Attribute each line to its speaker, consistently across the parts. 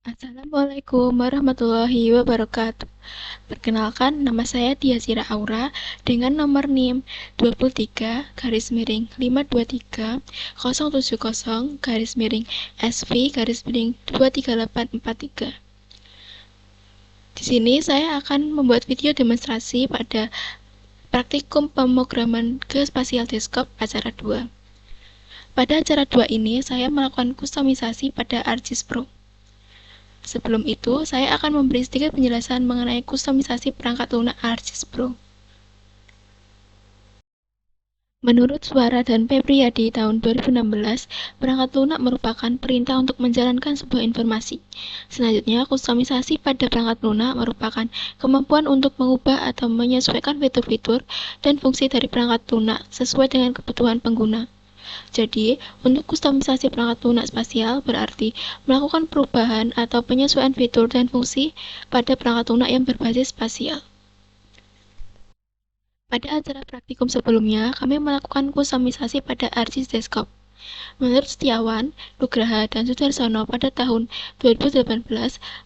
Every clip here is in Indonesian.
Speaker 1: Assalamualaikum warahmatullahi wabarakatuh. Perkenalkan, nama saya Diazira Aura dengan nomor NIM 23-570-SV-23843. Di sini saya akan membuat video demonstrasi pada praktikum pemrograman geospasial desktop acara 2. Pada acara 2 ini, saya melakukan kustomisasi pada ArcGIS Pro. Sebelum itu, saya akan memberi sedikit penjelasan mengenai kustomisasi perangkat lunak ArcGIS Pro. Menurut Suara dan Febriadi tahun 2016, perangkat lunak merupakan perintah untuk menjalankan sebuah informasi. Selanjutnya, kustomisasi pada perangkat lunak merupakan kemampuan untuk mengubah atau menyesuaikan fitur-fitur dan fungsi dari perangkat lunak sesuai dengan kebutuhan pengguna. Jadi, untuk kustomisasi perangkat lunak spasial berarti melakukan perubahan atau penyesuaian fitur dan fungsi pada perangkat lunak yang berbasis spasial. Pada acara praktikum sebelumnya, kami melakukan kustomisasi pada ArcGIS Desktop. Menurut Setiawan, Nugraha, dan Sudarsono pada tahun 2018,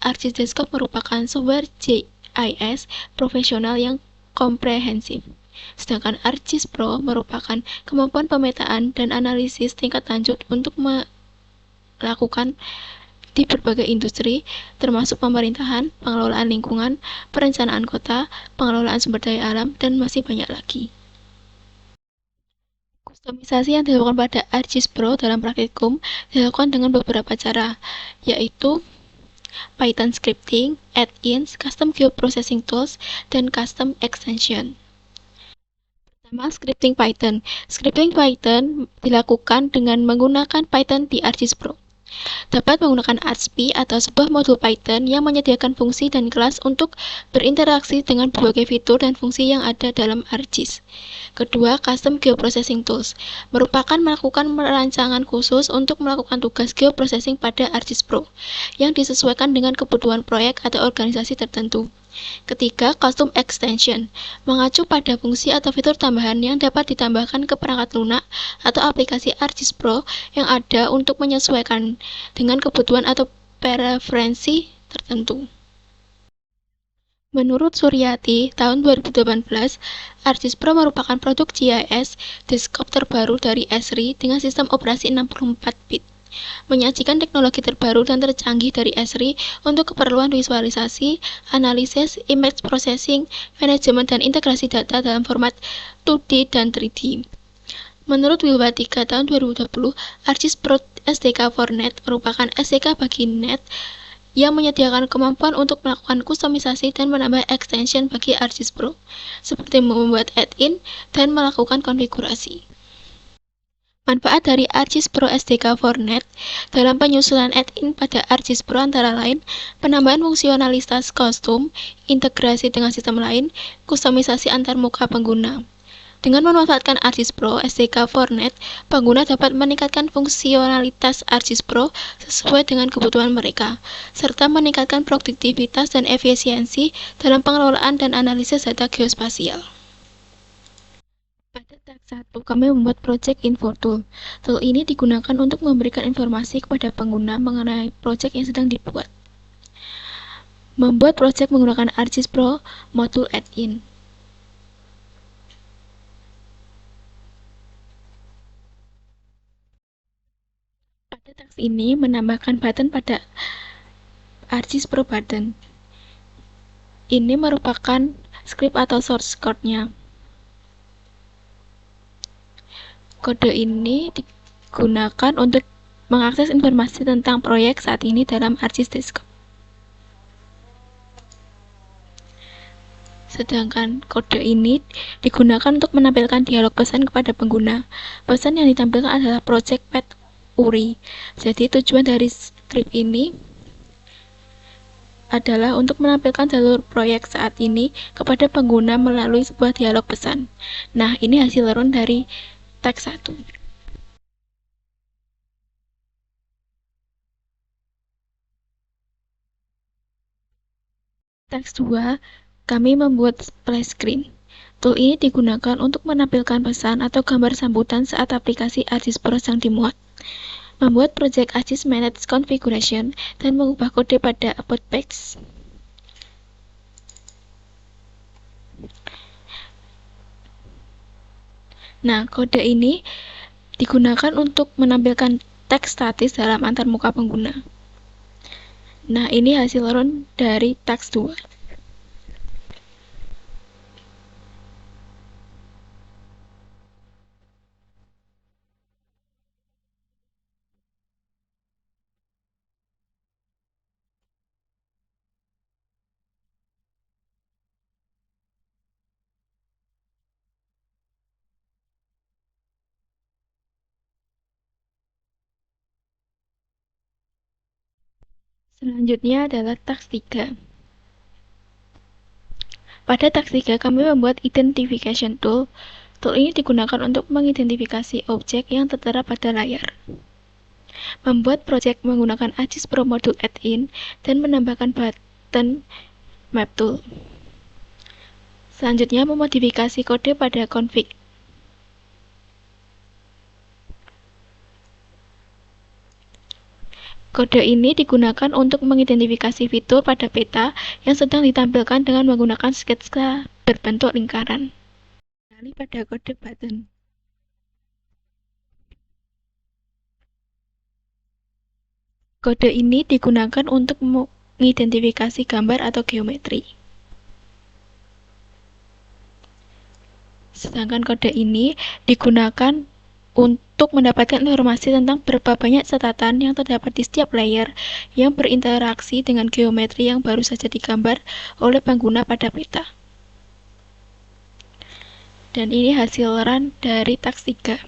Speaker 1: ArcGIS Desktop merupakan software GIS profesional yang komprehensif. Sedangkan ArcGIS Pro merupakan kemampuan pemetaan dan analisis tingkat lanjut untuk melakukan di berbagai industri, termasuk pemerintahan, pengelolaan lingkungan, perencanaan kota, pengelolaan sumber daya alam, dan masih banyak lagi. Kustomisasi yang dilakukan pada ArcGIS Pro dalam praktikum dilakukan dengan beberapa cara, yaitu Python scripting, add-ins, custom geoprocessing tools, dan custom extension. Pertama, scripting Python. Scripting Python dilakukan dengan menggunakan Python di ArcGIS Pro. Dapat menggunakan ArcPy atau sebuah modul Python yang menyediakan fungsi dan kelas untuk berinteraksi dengan berbagai fitur dan fungsi yang ada dalam ArcGIS. Kedua, Custom Geoprocessing Tools merupakan melakukan perancangan khusus untuk melakukan tugas geoprocessing pada ArcGIS Pro yang disesuaikan dengan kebutuhan proyek atau organisasi tertentu. Ketiga, Custom Extension mengacu pada fungsi atau fitur tambahan yang dapat ditambahkan ke perangkat lunak atau aplikasi ArcGIS Pro yang ada untuk menyesuaikan dengan kebutuhan atau preferensi tertentu. Menurut Suryati, tahun 2018, ArcGIS Pro merupakan produk GIS desktop terbaru dari Esri dengan sistem operasi 64-bit. Menyajikan teknologi terbaru dan tercanggih dari Esri untuk keperluan visualisasi, analisis, image processing, manajemen, dan integrasi data dalam format 2D dan 3D. Menurut Wilwatika tahun 2020, ArcGIS Pro SDK for Net merupakan SDK bagi net yang menyediakan kemampuan untuk melakukan kustomisasi dan menambah extension bagi ArcGIS Pro, seperti membuat add-in dan melakukan konfigurasi. Manfaat dari ArcGIS Pro SDK for Net dalam penyusunan add-in pada ArcGIS Pro antara lain penambahan fungsionalitas kostum, integrasi dengan sistem lain, kustomisasi antar muka pengguna. Dengan memanfaatkan ArcGIS Pro SDK for Net, pengguna dapat meningkatkan fungsionalitas ArcGIS Pro sesuai dengan kebutuhan mereka, serta meningkatkan produktivitas dan efisiensi dalam pengelolaan dan analisis data geospasial. Pada tab 1, kami membuat Project Info Tool. Tool ini digunakan untuk memberikan informasi kepada pengguna mengenai proyek yang sedang dibuat. Membuat proyek menggunakan ArcGIS Pro modul add-in. Pada teks ini menambahkan button pada ArcGIS Pro button. Ini merupakan script atau source code-nya. Kode ini digunakan untuk mengakses informasi tentang proyek saat ini dalam ArcGIS Desktop. Sedangkan kode ini digunakan untuk menampilkan dialog pesan kepada pengguna. Pesan yang ditampilkan adalah Project Path URI. Jadi tujuan dari script ini adalah untuk menampilkan jalur proyek saat ini kepada pengguna melalui sebuah dialog pesan. Nah, ini hasil run dari teks 1. Teks 2, kami membuat splash screen. Tool ini digunakan untuk menampilkan pesan atau gambar sambutan saat aplikasi ArcGIS Pro sedang dimuat. membuat project ARCHIS Manage Configuration, dan mengubah kode pada About Page. Nah, kode ini digunakan untuk menampilkan teks statis dalam antarmuka pengguna. Nah, ini hasil run dari teks 2. Selanjutnya adalah teks 3. Pada teks 3, kami membuat identification tool. Tool ini digunakan untuk mengidentifikasi objek yang tertera pada layar, membuat project menggunakan ARCHIS Pro Module Add-in, dan menambahkan button Map Tool. Selanjutnya, memodifikasi kode pada config. Kode ini digunakan untuk mengidentifikasi fitur pada peta yang sedang ditampilkan dengan menggunakan sketsa berbentuk lingkaran. Kembali pada kode button. Kode ini digunakan untuk mengidentifikasi gambar atau geometri. Sedangkan kode ini digunakan untuk mendapatkan informasi tentang berapa banyak catatan yang terdapat di setiap layer yang berinteraksi dengan geometri yang baru saja digambar oleh pengguna pada peta. Dan ini hasil run dari teks 3.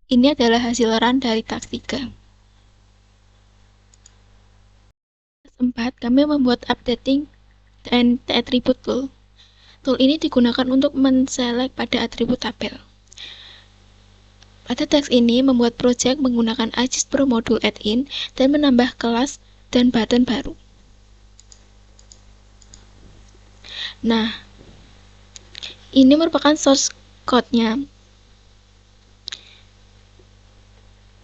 Speaker 1: Ini adalah hasil run dari teks 3. Teks 4, kami membuat updating and attribute tool. Tool ini digunakan untuk men-select pada atribut tabel. Pada teks ini, membuat project menggunakan ARCHIS Pro Module Add-in dan menambah kelas dan button baru. Nah, ini merupakan source code-nya.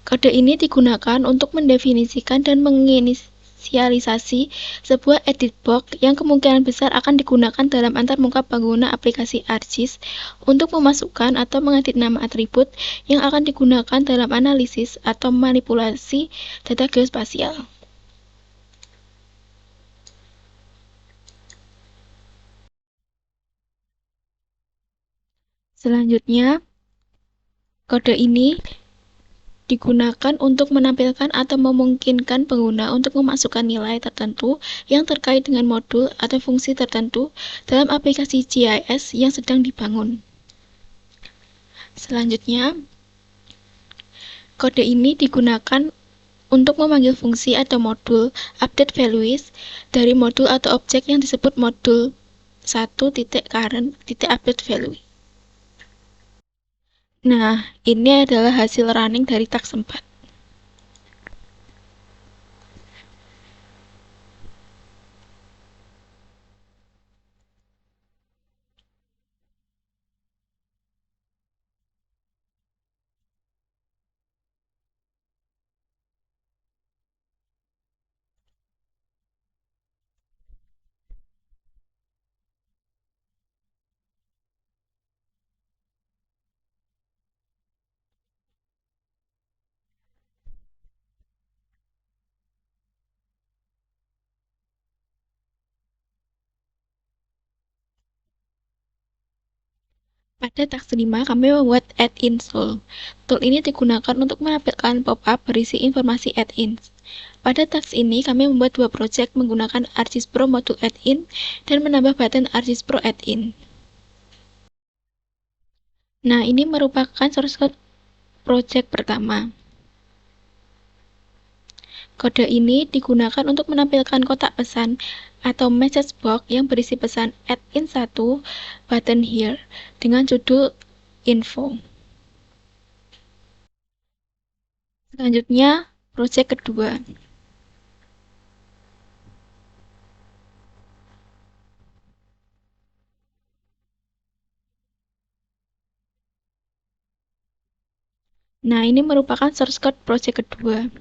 Speaker 1: Kode ini digunakan untuk mendefinisikan dan menginisialisasi sebuah edit box yang kemungkinan besar akan digunakan dalam antarmuka pengguna aplikasi ARCHIS untuk memasukkan atau mengedit nama atribut yang akan digunakan dalam analisis atau manipulasi data geospasial. Selanjutnya, kode ini digunakan untuk menampilkan atau memungkinkan pengguna untuk memasukkan nilai tertentu yang terkait dengan modul atau fungsi tertentu dalam aplikasi GIS yang sedang dibangun. Selanjutnya, kode ini digunakan untuk memanggil fungsi atau modul update values dari modul atau objek yang disebut modul 1.current.update value. Nah, ini adalah hasil running dari teks 4. Pada teks 5, kami membuat add-in tool. Tool ini digunakan untuk menampilkan pop-up berisi informasi add-ins. Pada teks ini, kami membuat dua project menggunakan ARCHIS Pro Module Add-in dan menambah button ARCHIS Pro Add-in. Nah, ini merupakan source code project pertama. Kode ini digunakan untuk menampilkan kotak pesan atau message box yang berisi pesan add in 1 button here dengan judul info. Selanjutnya, project kedua. Nah, ini merupakan source code project kedua.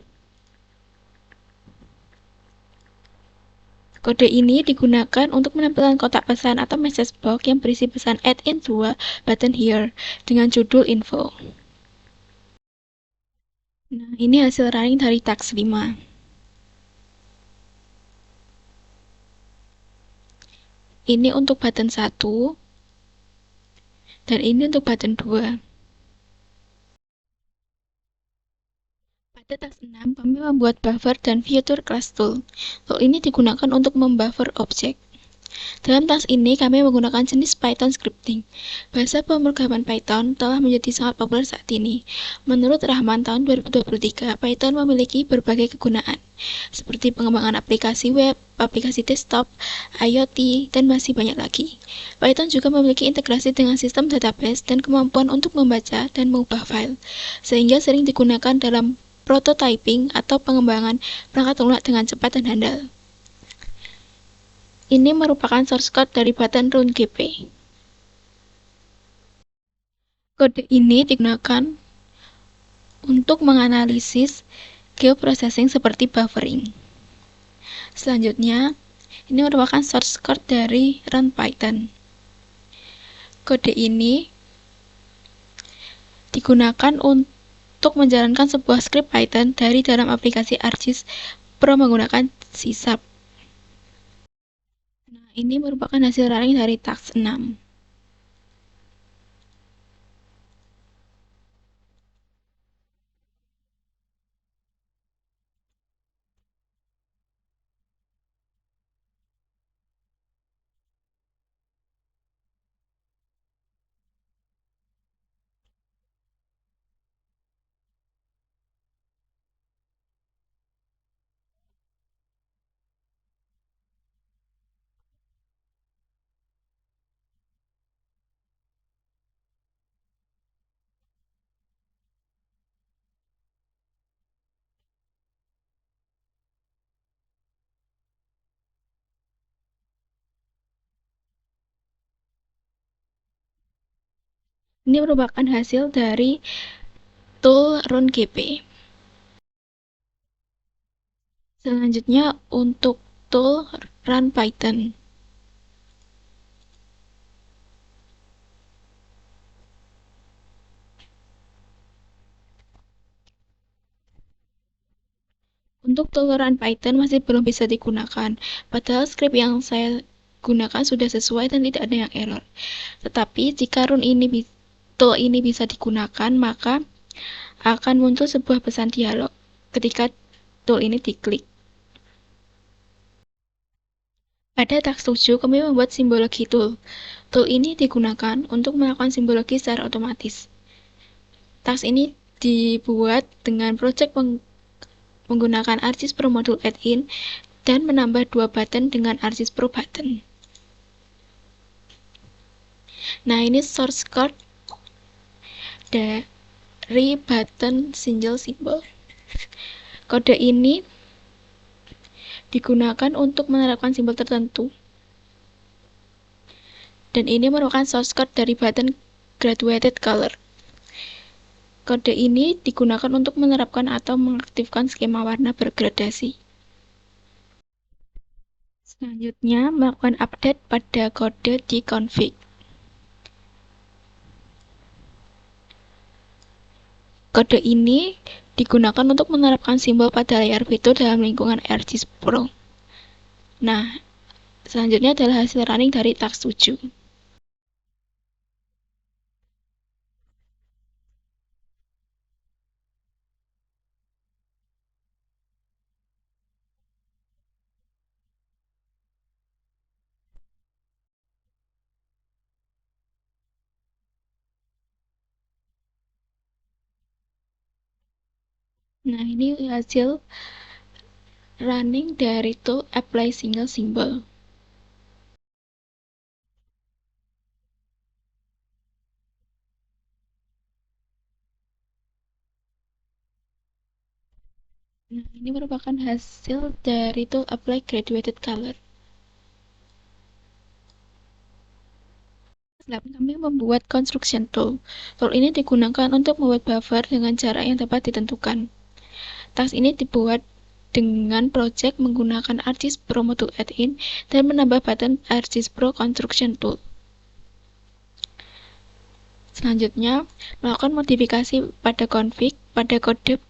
Speaker 1: Kode ini digunakan untuk menampilkan kotak pesan atau message box yang berisi pesan add into a button here dengan judul info. Nah, ini hasil running dari task 5. Ini untuk button 1 dan ini untuk button 2. Pada task 6, kami membuat buffer dan future class tool. Tool ini digunakan untuk membuffer objek. Dalam task ini, kami menggunakan jenis Python scripting. Bahasa pemrograman Python telah menjadi sangat populer saat ini. Menurut Rahman tahun 2023, Python memiliki berbagai kegunaan, seperti pengembangan aplikasi web, aplikasi desktop, IoT, dan masih banyak lagi. Python juga memiliki integrasi dengan sistem database dan kemampuan untuk membaca dan mengubah file, sehingga sering digunakan dalam prototyping atau pengembangan perangkat lunak dengan cepat dan handal. Ini merupakan source code dari button RunGP. Kode ini digunakan untuk menganalisis geoprocessing seperti buffering. Selanjutnya, ini merupakan source code dari RunPython. Kode ini digunakan untuk menjalankan sebuah script Python dari dalam aplikasi ArcGIS Pro menggunakan C#. Nah, ini merupakan hasil running dari task 6. Ini merupakan hasil dari tool RunGP. Selanjutnya untuk tool RunPython. Untuk tool RunPython masih belum bisa digunakan, padahal script yang saya gunakan sudah sesuai dan tidak ada yang error. Tetapi jika tool ini bisa digunakan, maka akan muncul sebuah pesan dialog ketika tool ini diklik. Pada task 7, kami membuat simbologi tool. Tool ini digunakan untuk melakukan simbologi secara otomatis. Task ini dibuat dengan project menggunakan ArcGIS Pro Module Add-in dan menambah 2 button dengan ArcGIS Pro Button. Nah, ini source code dari button single symbol. Kode ini digunakan untuk menerapkan simbol tertentu. Dan ini merupakan source code dari button graduated color. Kode ini digunakan untuk menerapkan atau mengaktifkan skema warna bergradasi. Selanjutnya, melakukan update pada kode di config. Kode ini digunakan untuk menerapkan simbol pada layar fitur dalam lingkungan ArcGIS Pro. Nah, selanjutnya adalah hasil running dari task 7. Nah, ini hasil running dari tool apply single symbol. Ini merupakan hasil dari tool apply graduated color. Kami membuat construction tool. Tool ini digunakan untuk membuat buffer dengan jarak yang dapat ditentukan. Task ini dibuat dengan project menggunakan ArcGIS Pro Module Add-in dan menambah button ArcGIS Pro Construction Tool. Selanjutnya, melakukan modifikasi pada config pada kode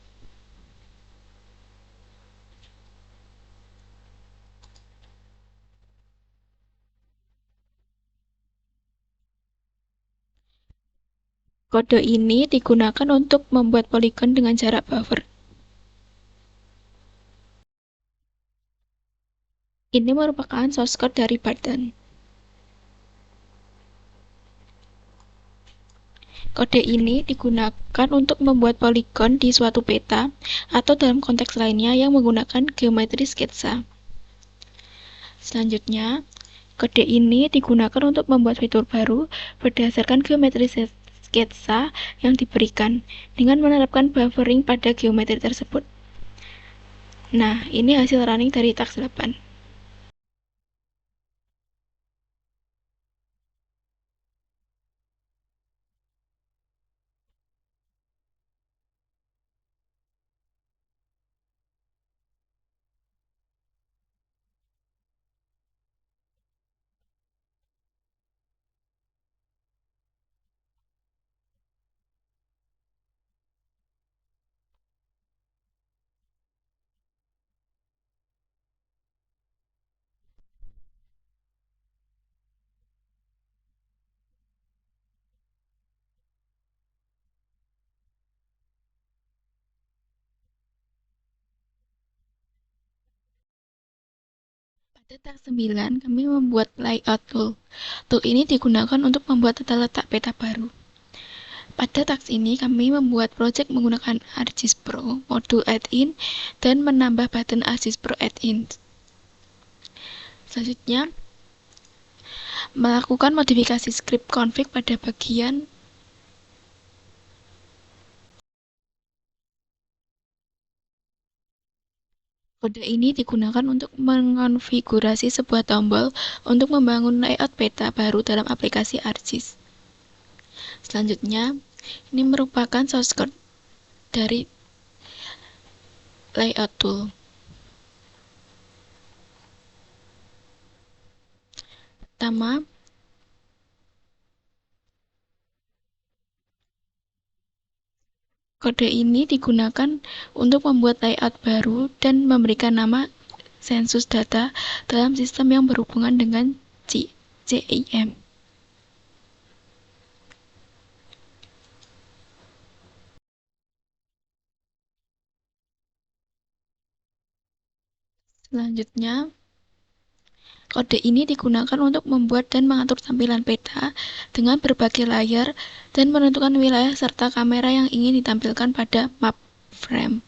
Speaker 1: kode ini digunakan untuk membuat poligon dengan jarak buffer. Ini merupakan source code dari button. Kode ini digunakan untuk membuat poligon di suatu peta atau dalam konteks lainnya yang menggunakan geometri sketsa. Selanjutnya, kode ini digunakan untuk membuat fitur baru berdasarkan geometri sketsa yang diberikan dengan menerapkan buffering pada geometri tersebut. Nah, ini hasil running dari task 8. Pada task 9, kami membuat layout tool. Tool ini digunakan untuk membuat tata letak peta baru. Pada task ini, kami membuat project menggunakan ArcGIS Pro Module Add-in dan menambah button ArcGIS Pro Add-in. Selanjutnya, melakukan modifikasi script config pada bagian kode ini digunakan untuk mengonfigurasi sebuah tombol untuk membangun layout peta baru dalam aplikasi ArcGIS. Selanjutnya, ini merupakan source code dari layout tool. Pertama, kode ini digunakan untuk membuat layout baru dan memberikan nama sensus data dalam sistem yang berhubungan dengan CIM. Selanjutnya, kode ini digunakan untuk membuat dan mengatur tampilan peta dengan berbagai layer dan menentukan wilayah serta kamera yang ingin ditampilkan pada map frame.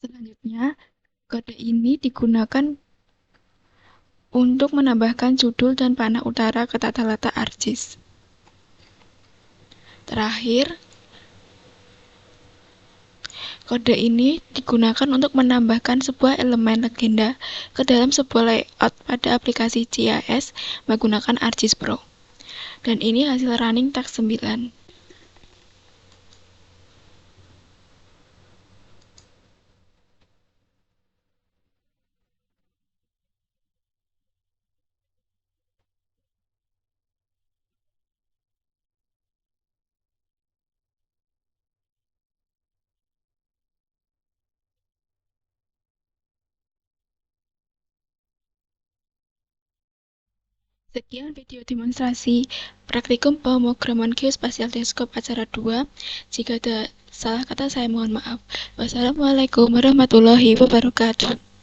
Speaker 1: Selanjutnya, kode ini digunakan untuk menambahkan judul dan panah utara ke tata letak ArcGIS. Terakhir, kode ini digunakan untuk menambahkan sebuah elemen legenda ke dalam sebuah layout pada aplikasi GIS menggunakan ArcGIS Pro. Dan ini hasil running task 9. Sekian video demonstrasi praktikum pemrograman geospasial teleskop acara 2. Jika ada salah kata saya mohon maaf. Wassalamualaikum warahmatullahi wabarakatuh.